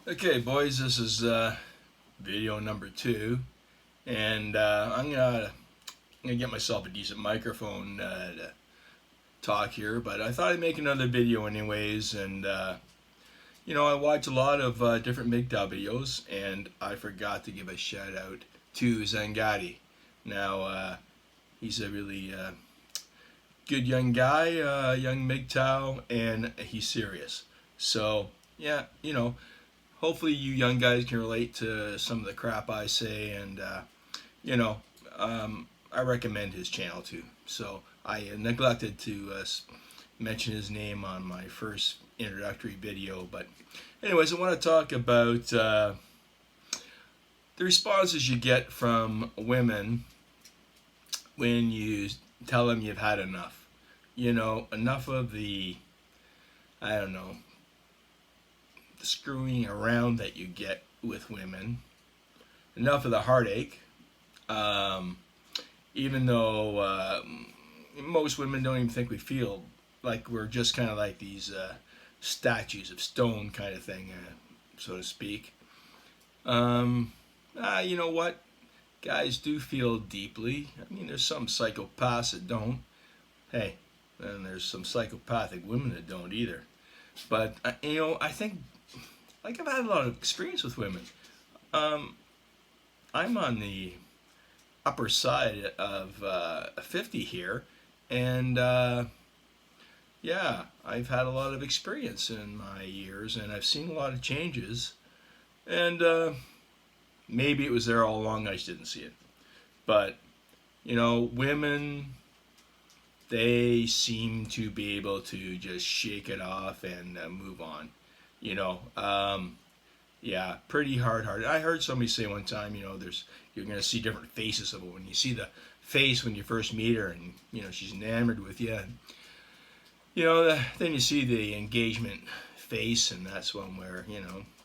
Okay, boys, this is video number 2, and I'm gonna get myself a decent microphone to talk here. But I thought I'd make another video anyways, and I watch a lot of different MGTOW videos, and I forgot to give a shout out to Zangati. Now, he's a really good young guy, young MGTOW, and he's serious. So yeah, hopefully you young guys can relate to some of the crap I say, and you know, I recommend his channel too. So I neglected to mention his name on my first introductory video, but anyways, I want to talk about the responses you get from women when you tell them you've had enough. Enough of the, I don't know, the screwing around that you get with women. Enough of the heartache. Um, Even though most women don't even think we feel like we're just kind of like these statues of stone kind of thing, so to speak. You know what? Guys do feel deeply. I mean, there's some psychopaths that don't. Hey, and there's some psychopathic women that don't either. But I think like I've had a lot of experience with women. Um, I'm on the upper side of 50 here, and yeah, I've had a lot of experience in my years, and I've seen a lot of changes, and maybe it was there all along, I just didn't see it. But women, they seem to be able to just shake it off and move on. You know, um, yeah, pretty hard-hearted. I heard somebody say one time, you're gonna see different faces of it when you see the face when you first meet her, and she's enamored with you. And, then you see the engagement face, and that's one where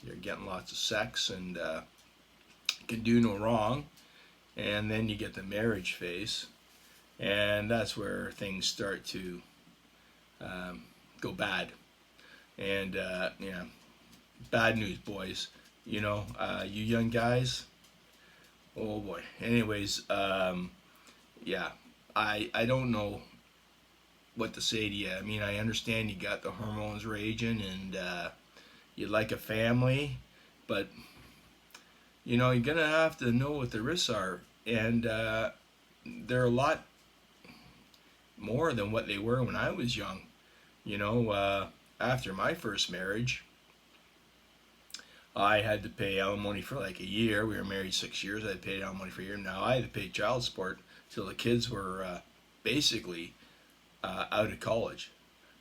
you're getting lots of sex and can do no wrong. And then you get the marriage face, and that's where things start to go bad. And yeah, bad news, boys. You young guys. Oh boy. Anyways, yeah, I don't know what to say to you. I mean, I understand you got the hormones raging, and you like a family, but you're gonna have to know what the risks are, and they're a lot more than what they were when I was young. After my first marriage, I had to pay alimony for like a year. We were married 6 years. I had paid alimony for a year. Now I had to pay child support till the kids were basically out of college.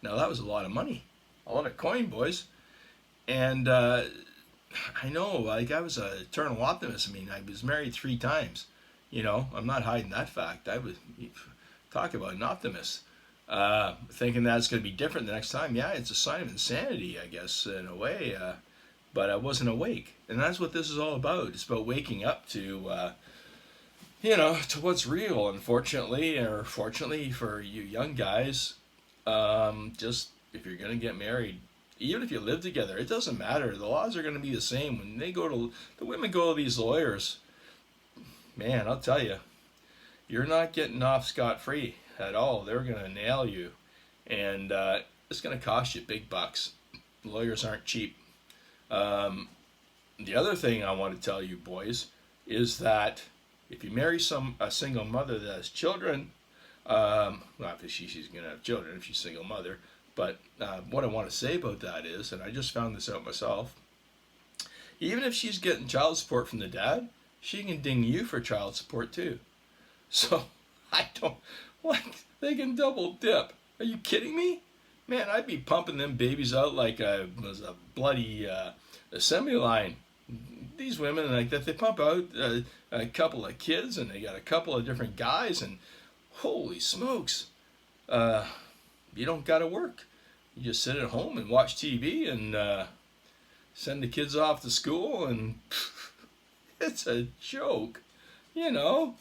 Now that was a lot of money, a lot of coin, boys. And I know, like, I was an eternal optimist. I mean, I was married 3 times. I'm not hiding that fact. I was, talk about an optimist. Thinking that's going to be different the next time. Yeah, it's a sign of insanity, I guess, in a way. But I wasn't awake, and that's what this is all about. It's about waking up to, to what's real. Unfortunately, or fortunately for you young guys, just if you're gonna get married, even if you live together, it doesn't matter. The laws are gonna be the same. When the women go to these lawyers, man, I'll tell you, you're not getting off scot free at all. They're gonna nail you, and it's gonna cost you big bucks. Lawyers aren't cheap. Um, the other thing I want to tell you, boys, is that if you marry a single mother that has children, not that she's going to have children if she's a single mother, but what I want to say about that is, and I just found this out myself, even if she's getting child support from the dad, she can ding you for child support too. So I don't like they can double dip. Are you kidding me? Man, I'd be pumping them babies out like a was a bloody assembly line. These women like that, they pump out a couple of kids, and they got a couple of different guys, and holy smokes, uh, you don't got to work. You just sit at home and watch TV, and send the kids off to school, and it's a joke. You know,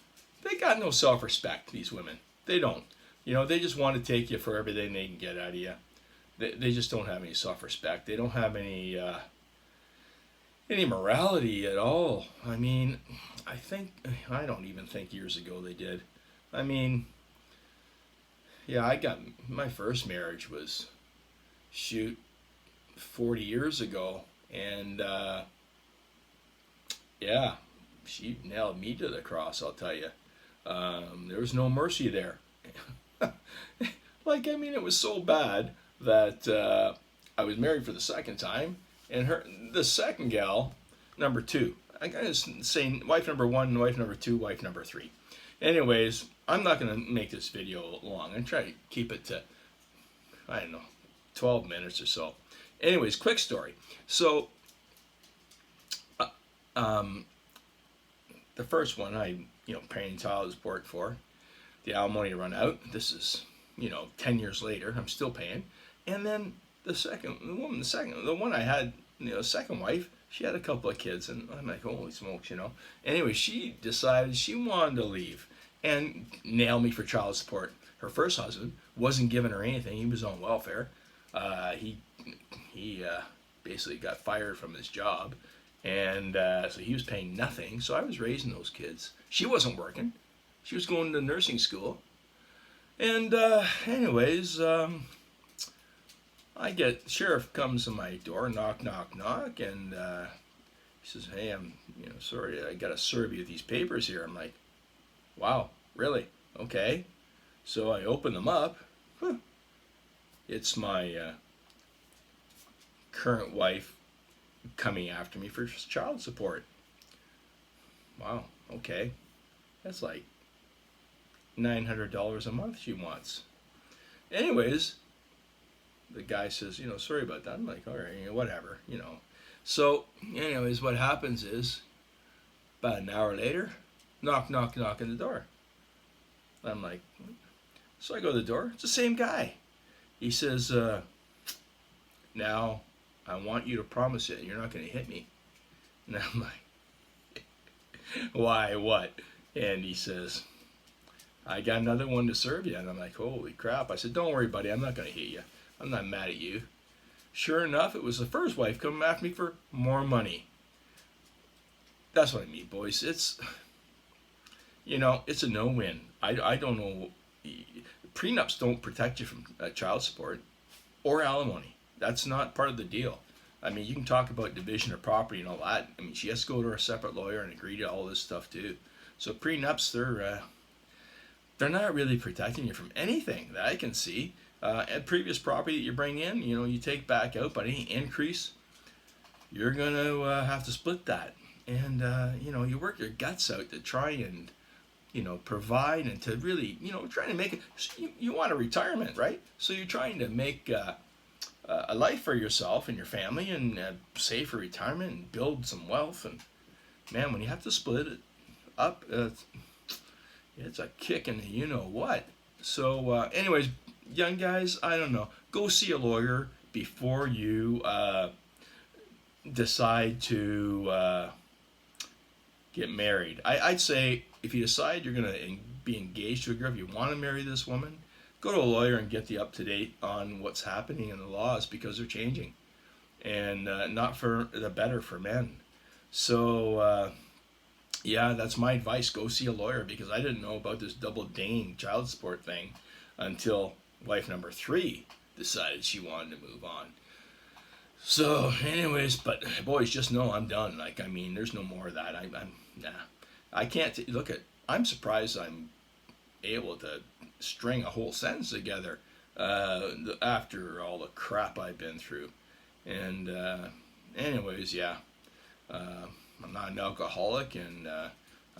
they got no self-respect, these women. They don't. They just want to take you for everything they can get out of you. They just don't have any self-respect. They don't have any any morality at all. I mean, I don't even think years ago they did. I mean, yeah, I got my first marriage was shoot 40 years ago, and yeah, she nailed me to the cross. I'll tell you, there was no mercy there. Like, I mean, it was so bad that I was married for the second time, and the second gal, number two. I gotta say, wife number one, wife number two, wife number three. Anyways, I'm not gonna make this video long. I'm gonna try to keep it to, I don't know, 12 minutes or so. Anyways, quick story. So, uh, um, the first one paying child support for, the alimony run out. This is 10 years later. I'm still paying. And then the one I had, second wife, she had a couple of kids, and I'm like, holy smokes. Anyway, she decided she wanted to leave and nail me for child support. Her first husband wasn't giving her anything. He was on welfare. He basically got fired from his job, and so he was paying nothing. So I was raising those kids. She wasn't working. She was going to nursing school. And anyways, sheriff comes to my door, knock, knock, knock, and he says, "Hey, I'm sorry, I got to serve you with these papers here." I'm like, "Wow, really? Okay." So I open them up. It's my current wife coming after me for child support. Wow, okay. That's like $900 a month she wants. Anyways, the guy says, sorry about that. I'm like, all right, whatever. So, anyways, what happens is, about an hour later, knock, knock, knock on the door. I'm like, so I go to the door. It's the same guy. He says, now, I want you to promise it. You're not going to hit me. And I'm like, why, what? And he says, I got another one to serve you. And I'm like, holy crap. I said, don't worry, buddy. I'm not going to hit you. I'm not mad at you. Sure enough, it was the first wife coming after me for more money. That's what I mean, boys. It's a no-win. I don't know. Prenups don't protect you from child support or alimony. That's not part of the deal. I mean, you can talk about division of property and all that. I mean, she has to go to a separate lawyer and agree to all this stuff too. So prenups, they're not really protecting you from anything that I can see. And previous property that you bring in, you take back out, but any increase, you're gonna have to split that. And you work your guts out to try and provide and to really trying to make it. You want a retirement, right? So you're trying to make a life for yourself and your family and save for retirement and build some wealth. And man, when you have to split it up, it's a kick in the what. So anyways, young guys, I don't know. Go see a lawyer before you decide to get married. I'd say if you decide you're going to be engaged to a girl, if you want to marry this woman, go to a lawyer and get the up-to-date on what's happening in the laws, because they're changing. And not for the better for men. So, yeah, that's my advice. Go see a lawyer, because I didn't know about this double dang child support thing until wife number 3 decided she wanted to move on. So, anyways, but boys, just know I'm done. Like, I mean, there's no more of that. I'm nah. I can't look at. I'm surprised I'm able to string a whole sentence together after all the crap I've been through. And anyways, yeah, I'm not an alcoholic, and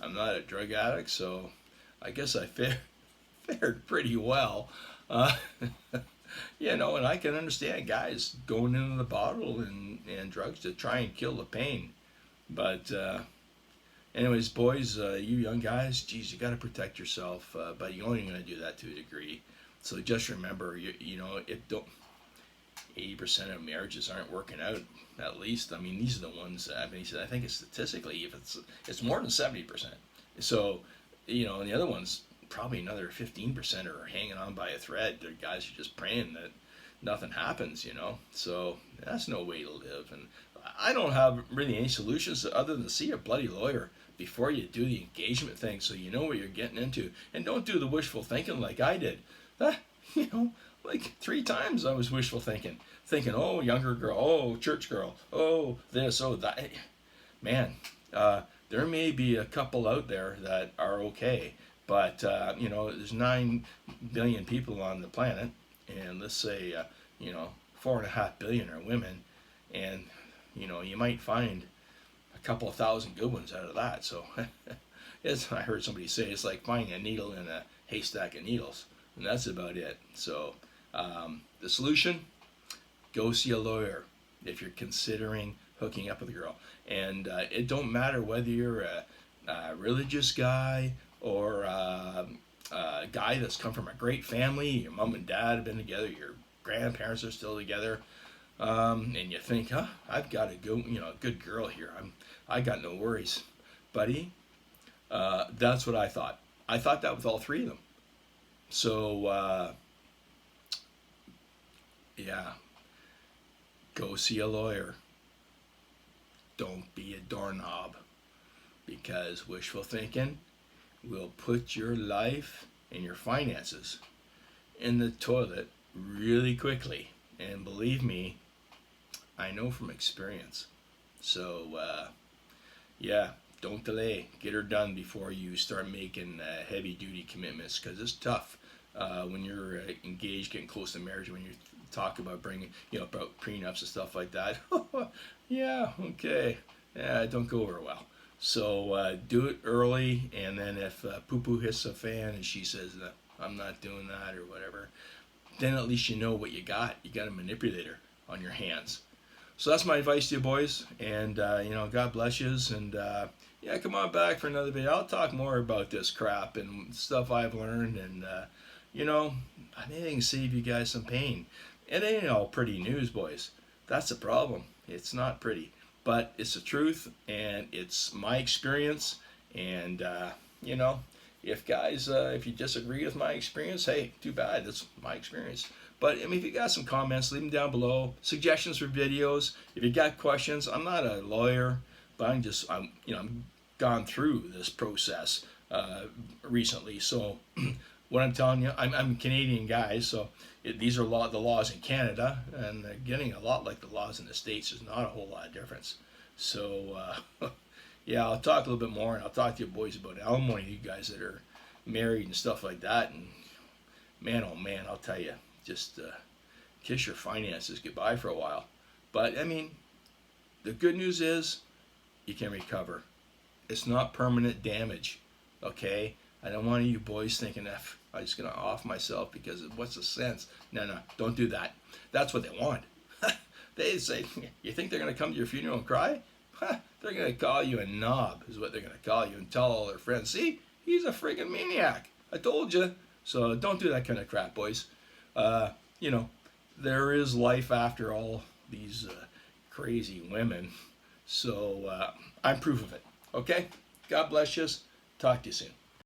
I'm not a drug addict, so I guess I fared pretty well. And I can understand guys going into the bottle and drugs to try and kill the pain. But anyways, boys, you young guys, geez, you got to protect yourself, but you're only going to do that to a degree. So just remember, if 80% of marriages aren't working out, at least. I mean, these are the ones. I think it's statistically, if it's more than 70%. So, and the other ones, probably another 15% are hanging on by a thread. The guys are just praying that nothing happens. So that's no way to live. And I don't have really any solutions other than see a bloody lawyer before you do the engagement thing, so you know what you're getting into, and don't do the wishful thinking like I did. Ah, you know, like 3 times I was wishful thinking, oh, younger girl, oh, church girl, oh, this, oh, that. Man, there may be a couple out there that are okay, but there's 9 billion people on the planet, and let's say 4.5 billion are women, and you might find a couple of thousand good ones out of that. So, as I heard somebody say, it's like finding a needle in a haystack of needles, and that's about it. So, the solution: go see a lawyer if you're considering hooking up with a girl. And it don't matter whether you're a religious guy or a guy that's come from a great family. Your mom and dad have been together. Your grandparents are still together. And you think, I've got a good girl here. I got no worries, buddy. That's what I thought. I thought that with all 3 of them. So yeah, go see a lawyer. Don't be a doorknob, because wishful thinking will put your life and your finances in the toilet really quickly. And believe me, I know from experience. So, yeah, don't delay. Get her done before you start making heavy duty commitments, because it's tough when you're engaged, getting close to marriage, when you talk about bringing, about prenups and stuff like that. Yeah, okay. Yeah, it don't go over well. So do it early, and then if poo-poo hits the fan and she says, I'm not doing that or whatever, then at least you know what you got. You got a manipulator on your hands. So that's my advice to you boys, and God bless yous, and yeah, come on back for another video. I'll talk more about this crap and stuff I've learned, and maybe I can save you guys some pain. It ain't all pretty news, boys. That's the problem. It's not pretty, but it's the truth, and it's my experience. And if you disagree with my experience, hey, too bad. That's my experience. But I mean, if you got some comments, leave them down below. Suggestions for videos. If you got questions, I'm not a lawyer, but I'm gone through this process recently. So what I'm telling you, I'm a Canadian guy, so these are the laws in Canada, and they're getting a lot like the laws in the States. There's not a whole lot of difference. So yeah, I'll talk a little bit more, and I'll talk to you boys about alimony, you guys that are married and stuff like that. And man, oh man, I'll tell you, just kiss your finances goodbye for a while. But I mean, the good news is you can recover. It's not permanent damage, okay? I don't want you boys thinking I'm just going to off myself because what's the sense? No, don't do that. That's what they want. They say, you think they're going to come to your funeral and cry? They're going to call you a knob, is what they're going to call you, and tell all their friends, see, he's a friggin' maniac. I told you. So don't do that kind of crap, boys. There is life after all these crazy women. So I'm proof of it. Okay? God bless you. Talk to you soon.